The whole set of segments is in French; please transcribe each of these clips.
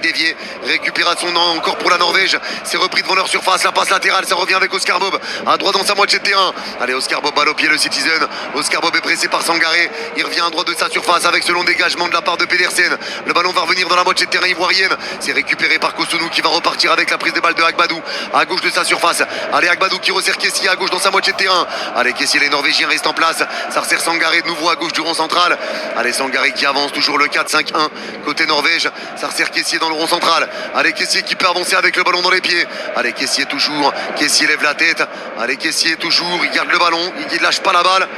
dévié. Récupération encore pour la Norvège. C'est repris devant leur surface. La passe latérale, ça revient avec Oscar Bob. À droite dans sa moitié de terrain. Allez, Oscar Bob balle au pied, le Citizen. Oscar Bob est pressé par Sangaré. Il revient à droite de sa surface avec ce long dégagement de la part de Pedersen. Le ballon va revenir dans la moitié de terrain ivoirienne. C'est récupéré par Kosunu qui va repartir avec la prise des balles de Agbadou. À gauche de sa surface. Allez, Agbadou qui resserre Kessié à gauche dans sa moitié de terrain. Allez, Kessié, les Norvégiens restent en place. Ça resserre Sangaré de nouveau à gauche du rond central. Allez, Sangaré qui avance toujours le 4-5-1 côté Norvège. Ça resserre Kessié dans le rond central. Allez, Kessié qui peut avancer avec le ballon dans les pieds. Allez, Kessié toujours. Kessié lève la tête. Allez, Kessié toujours. Il garde le ballon. Il ne lâche pas la balle.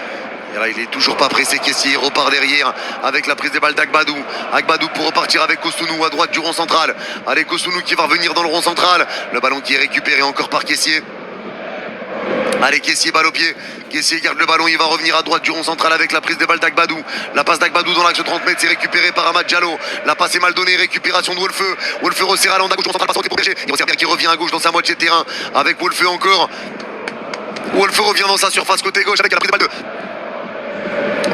Et là, il est toujours pas pressé. Kessié, il repart derrière avec la prise des balles d'Agbadou. Agbadou pour repartir avec Kosunu à droite du rond central. Allez, Kosunu qui va revenir dans le rond central. Le ballon qui est récupéré encore par Kessié. Allez, Kessié, balle au pied. Kessié garde le ballon, il va revenir à droite du rond central avec la prise des balles d'Agbadou. La passe d'Agbadou dans l'axe de 30 mètres, c'est récupéré par Amad Diallo. La passe est mal donnée, récupération de Wolfeu. Wolfeu resserre à l'ande à gauche, rond central, passe protégé. Il resserre qui revient à gauche dans sa moitié de terrain avec Wolfeu encore. Wolfeu revient dans sa surface côté gauche avec la prise des balles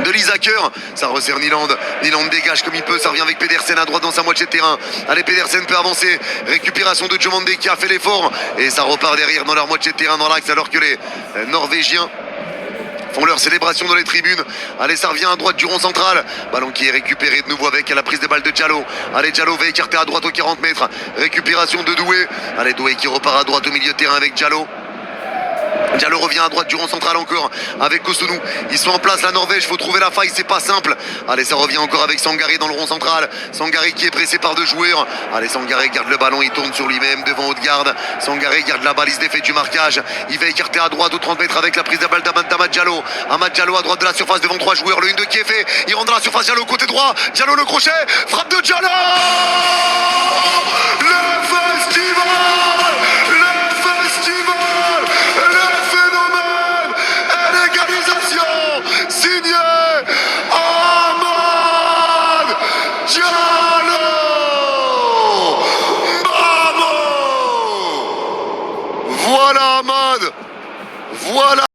de Lisaker. Ça resserre Nyland. Nyland dégage comme il peut. Ça revient avec Pedersen à droite dans sa moitié de terrain. Allez, Pedersen peut avancer. Récupération de Diomande qui a fait l'effort. Et ça repart derrière dans leur moitié de terrain dans l'axe alors que les Norvégiens font leur célébration dans les tribunes. Allez, ça revient à droite du rond central. Ballon qui est récupéré de nouveau avec la prise des balles de Diallo. Allez, Diallo va écarter à droite aux 40 mètres. Récupération de Doué. Allez, Doué qui repart à droite au milieu de terrain avec Diallo. Diallo revient à droite du rond central encore avec Kosunu. Ils sont en place, la Norvège, faut trouver la faille, c'est pas simple. Allez, ça revient encore avec Sangaré dans le rond central. Sangaré qui est pressé par deux joueurs. Allez, Sangaré garde le ballon, il tourne sur lui-même devant Haute-Garde. Sangaré garde la balle, il se défait du marquage. Il va écarter à droite aux 30 mètres avec la prise de balle d'Amad Diallo. Amad Diallo à droite de la surface devant trois joueurs. Le 1-2 qui est fait. Il rentre dans la surface, Diallo côté droit. Diallo le crochet. Frappe de Diallo. Le festival. Signé Amad Diallo. Bravo. Voilà Amad. Voilà.